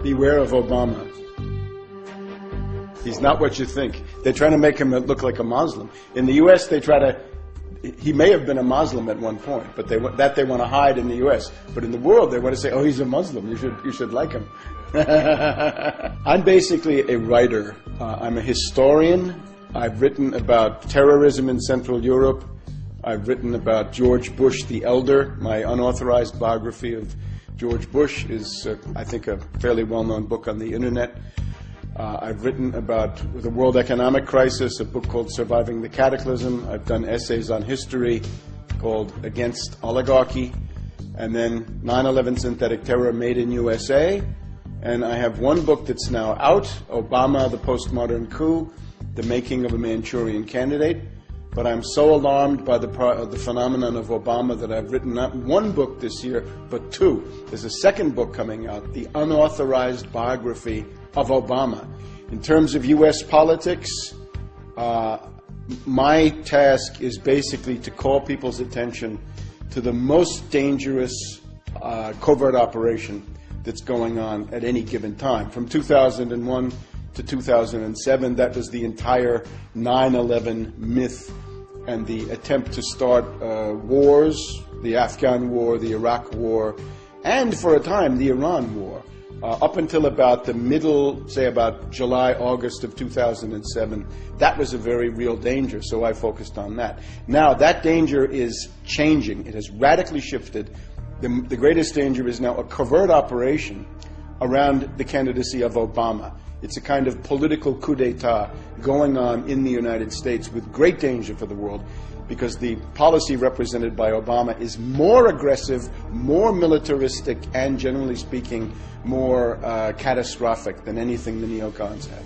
Beware of Obama. He's not what you think. They're trying to make him look like a Muslim. In the U.S., they try to. He may have been a Muslim at one point, but they want to hide in the U.S. But in the world, they want to say, "Oh, he's a Muslim. You should like him." I'm basically a writer. I'm a historian. I've written about terrorism in Central Europe. I've written about George Bush the Elder. My unauthorized biography of George Bush is, I think, a fairly well-known book on the internet. I've written about the world economic crisis, a book called Surviving the Cataclysm. I've done essays on history called Against Oligarchy, and then 9/11 Synthetic Terror Made in USA. And I have one book that's now out, Obama, the Postmodern Coup, The Making of a Manchurian Candidate. But I'm so alarmed by the phenomenon of Obama that I've written not one book this year, but two. There's a second book coming out, The Unauthorized Biography of Obama. In terms of U.S. politics, my task is basically to call people's attention to the most dangerous covert operation that's going on at any given time. From 2001 to 2007, that was the entire 9/11 myth and the attempt to start wars, the Afghan war, the Iraq war, and for a time the Iran war. Up until about the middle, say about July, August of 2007, that was a very real danger, so I focused on that. Now that danger is changing. It has radically shifted. The greatest danger is now a covert operation around the candidacy of Obama. It's a kind of political coup d'etat going on in the United States with great danger for the world, because the policy represented by Obama is more aggressive, more militaristic, and generally speaking, more catastrophic than anything the neocons had.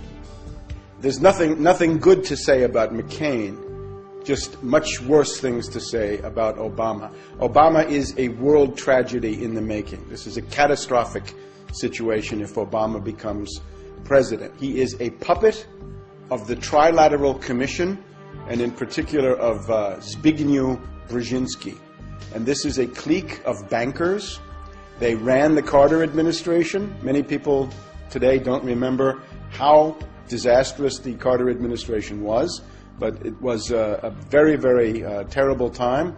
There's nothing good to say about McCain, just much worse things to say about Obama. Obama is a world tragedy in the making. This is a catastrophic situation if Obama becomes president. He is a puppet of the Trilateral Commission, and in particular of Zbigniew Brzezinski. And this is a clique of bankers. They ran the Carter administration. Many people today don't remember how disastrous the Carter administration was, but it was a very, very terrible time,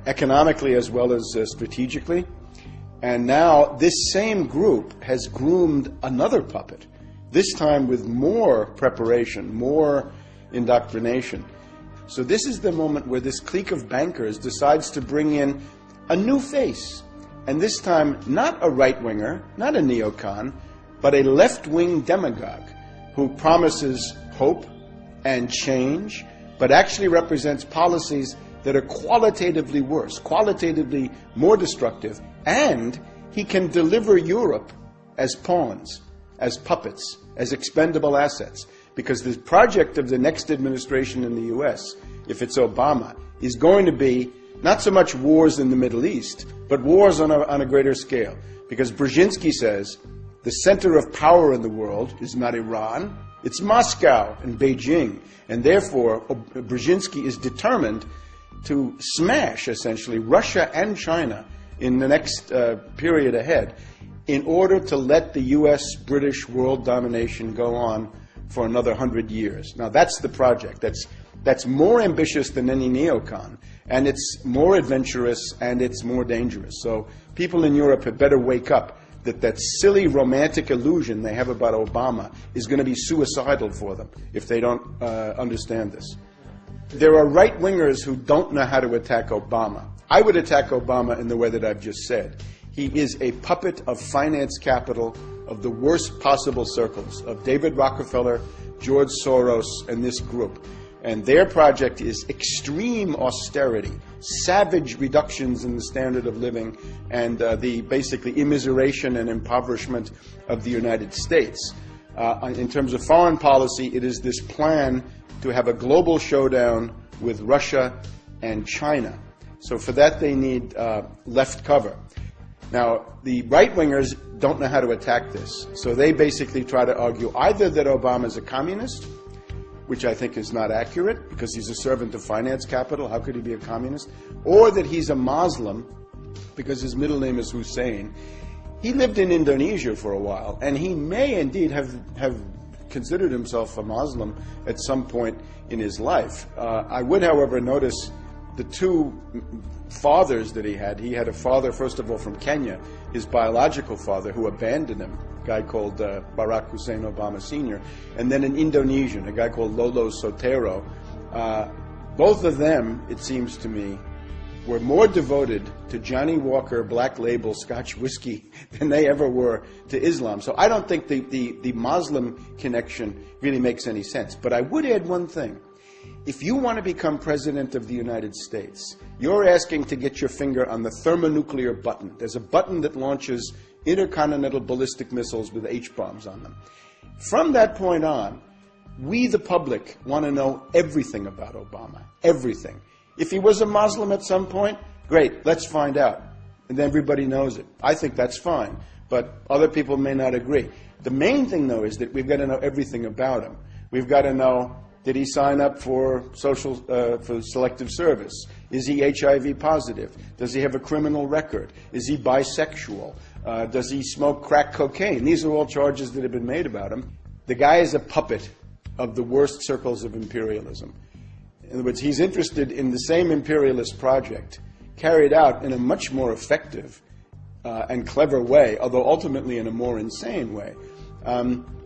economically as well as strategically. And now this same group has groomed another puppet, this time with more preparation, more indoctrination. So this is the moment where this clique of bankers decides to bring in a new face. And this time, not a right-winger, not a neocon, but a left-wing demagogue who promises hope and change, but actually represents policies that are qualitatively worse, qualitatively more destructive, and he can deliver Europe as pawns, as puppets, as expendable assets. Because the project of the next administration in the U.S., if it's Obama, is going to be not so much wars in the Middle East, but wars on a greater scale. Because Brzezinski says the center of power in the world is not Iran, it's Moscow and Beijing. And therefore, Brzezinski is determined to smash, essentially, Russia and China in the next period ahead in order to let the U.S.-British world domination go on for another 100 years. Now, that's the project. That's more ambitious than any neocon, and it's more adventurous, and it's more dangerous. So people in Europe had better wake up that silly romantic illusion they have about Obama is going to be suicidal for them if they don't understand this. There are right-wingers who don't know how to attack Obama. I would attack Obama in the way that I've just said. He is a puppet of finance capital of the worst possible circles, of David Rockefeller, George Soros, and this group. And their project is extreme austerity, savage reductions in the standard of living, and the basically immiseration and impoverishment of the United States. In terms of foreign policy, it is this plan to have a global showdown with Russia and China. So for that, they need left cover. Now, the right-wingers don't know how to attack this, so they basically try to argue either that Obama is a communist, which I think is not accurate, because he's a servant of finance capital. How could he be a communist? Or that he's a Muslim because his middle name is Hussein. He lived in Indonesia for a while, and he may indeed have considered himself a Muslim at some point in his life. I would, however, notice the two fathers that he had. He had a father, first of all, from Kenya, his biological father, who abandoned him, a guy called Barack Hussein Obama Sr., and then an Indonesian, a guy called Lolo Sotero. Both of them, it seems to me, were more devoted to Johnny Walker Black Label Scotch whiskey than they ever were to Islam. So I don't think the Muslim connection really makes any sense. But I would add one thing. If you want to become president of the United States, you're asking to get your finger on the thermonuclear button. There's a button that launches intercontinental ballistic missiles with H-bombs on them. From that point on, we, the public, want to know everything about Obama. Everything. If he was a Muslim at some point, great, let's find out. And everybody knows it. I think that's fine, but other people may not agree. The main thing, though, is that we've got to know everything about him. We've got to know, did he sign up for for selective service? Is he HIV positive? Does he have a criminal record? Is he bisexual? Does he smoke crack cocaine? These are all charges that have been made about him. The guy is a puppet of the worst circles of imperialism. In other words, he's interested in the same imperialist project carried out in a much more effective and clever way, although ultimately in a more insane way.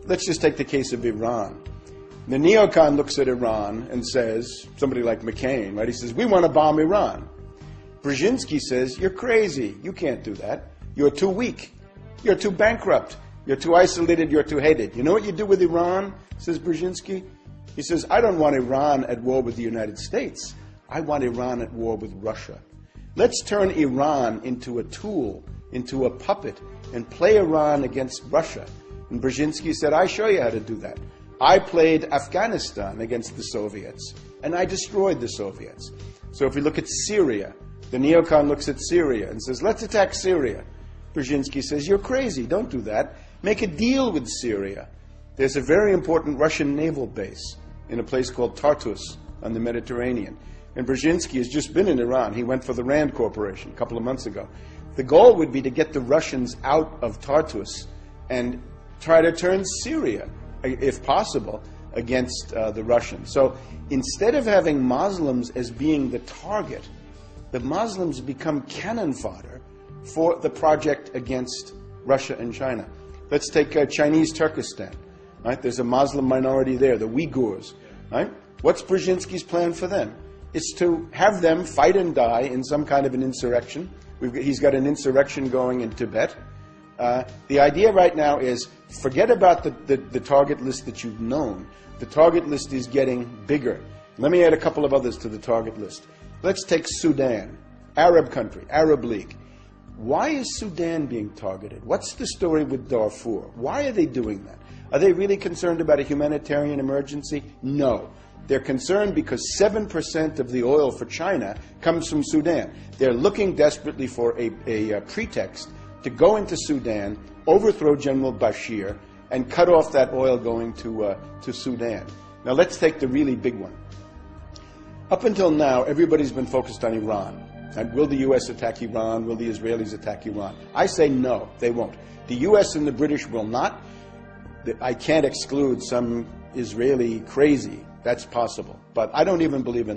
Let's just take the case of Iran. The neocon looks at Iran and says, somebody like McCain, right? He says, we want to bomb Iran. Brzezinski says, you're crazy. You can't do that. You're too weak. You're too bankrupt. You're too isolated. You're too hated. You know what you do with Iran, says Brzezinski? He says, I don't want Iran at war with the United States. I want Iran at war with Russia. Let's turn Iran into a tool, into a puppet, and play Iran against Russia. And Brzezinski said, I show you how to do that. I played Afghanistan against the Soviets, and I destroyed the Soviets. So if we look at Syria, the neocon looks at Syria and says, let's attack Syria. Brzezinski says, you're crazy, don't do that. Make a deal with Syria. There's a very important Russian naval base in a place called Tartus on the Mediterranean. And Brzezinski has just been in Iran. He went for the Rand Corporation a couple of months ago. The goal would be to get the Russians out of Tartus and try to turn Syria, if possible, against the Russians. So instead of having Muslims as being the target, the Muslims become cannon fodder for the project against Russia and China. Let's take Chinese Turkestan. Right? There's a Muslim minority there, the Uyghurs. Right? What's Brzezinski's plan for them? It's to have them fight and die in some kind of an insurrection. He's got an insurrection going in Tibet. The idea right now is forget about the target list that you've known. The target list is getting bigger. Let me add a couple of others to the target list. Let's take Sudan, Arab country, Arab League. Why is Sudan being targeted? What's the story with Darfur? Why are they doing that? Are they really concerned about a humanitarian emergency? No. They're concerned because 7% of the oil for China comes from Sudan. They're looking desperately for a pretext to go into Sudan, overthrow General Bashir, and cut off that oil going to Sudan. Now let's take the really big one. Up until now, everybody's been focused on Iran. And will the U.S. attack Iran? Will the Israelis attack Iran? I say no, they won't. The U.S. and the British will not. I can't exclude some Israeli crazy. That's possible. But I don't even believe in